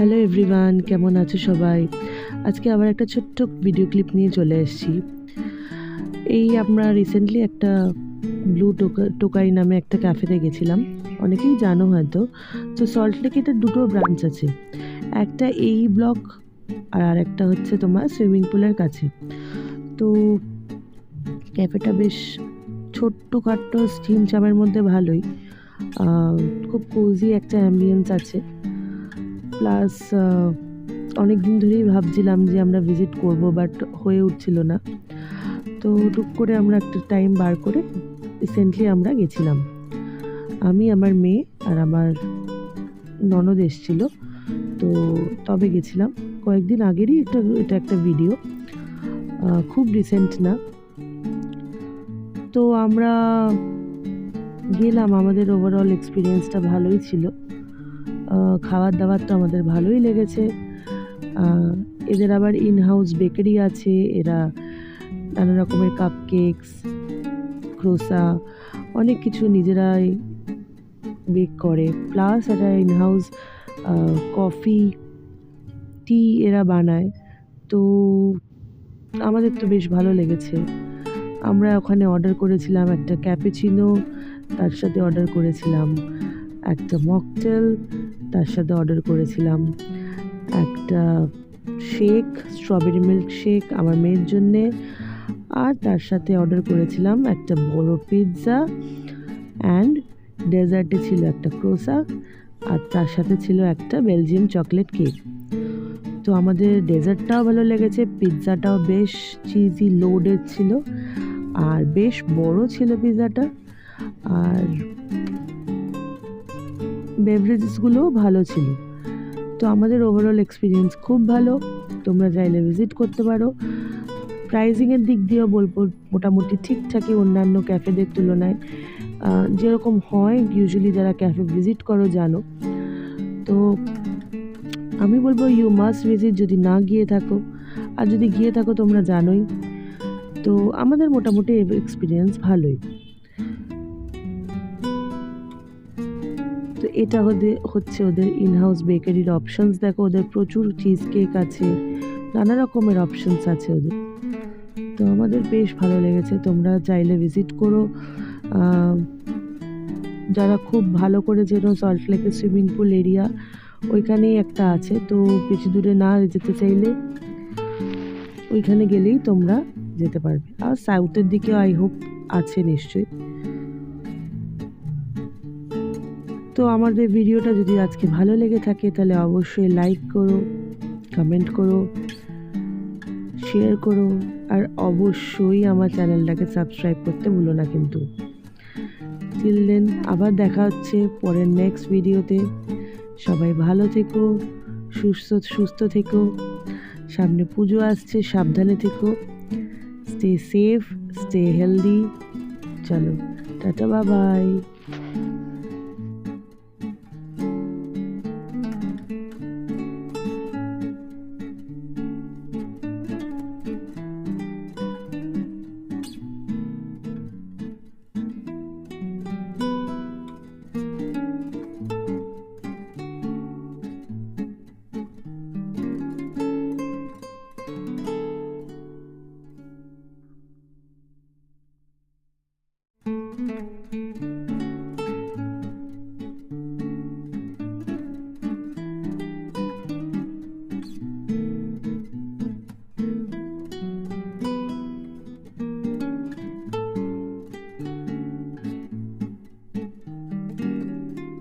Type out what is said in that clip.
Hello everyone, কেমন আছো সবাই? আজকে আবার একটা ছোট্ট ভিডিও ক্লিপ নিয়ে চলে এসেছি। আমরা রিসেন্টলি একটা ব্লু টোকাই নামে একটা ক্যাফেতে গেছিলাম। অনেকেই জানো হয়তো। তো সল্টলেকে এটার দুটো ব্রাঞ্চ আছে, একটা এই ব্লক আর আরেকটা হচ্ছে তোমার সুইমিং পুলের কাছে। তো ক্যাফেটা বেশ ছোট্টখাট্টো স্টিম চামের মধ্যে ভালোই, খুব কোজি একটা অ্যাম্বিয়েন্স আছে। প্লাস অনেক দিন ধরেই ভাবছিলাম যে আমরা ভিজিট করব, বাট হয়ে উঠছিল না। তো টুক করে আমরা একটা টাইম বার করে রিসেন্টলি আমরা গেছিলাম। আমি, আমার মেয়ে আর আমার ননদ এসেছিলো। তো তবে গেছিলাম কয়েকদিন আগেরই এটা একটা ভিডিও, খুব রিসেন্ট না। তো আমরা গেলাম, আমাদের ওভারঅল এক্সপিরিয়েন্সটা ভালোই ছিল। খাবার দাবার তো আমাদের ভালোই লেগেছে। এদের আবার ইন হাউস বেকারি আছে, এরা নানা রকমের কাপ কেকস, ক্রোসা, অনেক কিছু নিজেরাই বেক করে। প্লাস এরা ইন হাউস কফি, টি এরা বানায়। তো আমাদের তো বেশ ভালো লেগেছে। আমরা ওখানে অর্ডার করেছিলাম একটা ক্যাপুচিনো, তার সাথে অর্ডার করেছিলাম একটা মকটেল, তার সাথে অর্ডার করেছিলাম একটা শেক, স্ট্রবেরি মিল্ক শেক আমার মেয়ের জন্যে, আর তার সাথে অর্ডার করেছিলাম একটা বড় পিৎজা, অ্যান্ড ডেজার্টে ছিল একটা ক্রোসা, আর তার সাথে ছিল একটা বেলজিয়াম চকলেট কেক। তো আমাদের ডেজার্টটাও ভালো লেগেছে, পিৎজাটাও বেশ চিজি লোডেড ছিল, আর বেশ বড় ছিল পিৎজাটা, আর বেভারেজেসগুলোও ভালো ছিল। তো আমাদের ওভারঅল এক্সপিরিয়েন্স খুব ভালো, তোমরা চাইলে ভিজিট করতে পারো। প্রাইজিংয়ের দিক দিয়েও বলবো মোটামুটি ঠিকঠাকই অন্যান্য ক্যাফেদের তুলনায়, যেরকম হয় ইউজুয়ালি যারা ক্যাফে ভিজিট করো জানো। তো আমি বলবো ইউ মাস্ট ভিজিট যদি না গিয়ে থাকো, আর যদি গিয়ে থাকো তোমরা জানোই। তো আমাদের মোটামুটি এক্সপিরিয়েন্স ভালোই। তো এটা হচ্ছে ওদের ইনহাউস বেকারির অপশানস। দেখো ওদের প্রচুর চিজ কেক আছে, নানা রকমের অপশানস আছে ওদের। তো আমাদের বেশ ভালো লেগেছে, তোমরা চাইলে ভিজিট করো। যারা খুব ভালো করে চেনো সল্টলেকের সুইমিং পুল এরিয়া, ওইখানেই একটা আছে। তো বেশি দূরে না যেতে চাইলে ওইখানে গেলেই তোমরা যেতে পারবে। আর সাউথের দিকেও আই হোপ আছে নিশ্চয়ই। তো আমাদের ভিডিওটা যদি আজকে ভালো লেগে থাকে তাহলে অবশ্যই লাইক করো, কমেন্ট করো, শেয়ার করো, আর অবশ্যই আমার চ্যানেলটাকে সাবস্ক্রাইব করতে ভুলো না কিন্তু। টিল দেন আবার দেখা হচ্ছে পরের নেক্সট ভিডিওতে। সবাই ভালো থেকো, সুস্থ থেকো। সামনে পুজো আসছে, সাবধানে থেকো। Stay safe, stay healthy. চলো টাটা, বাই বাই।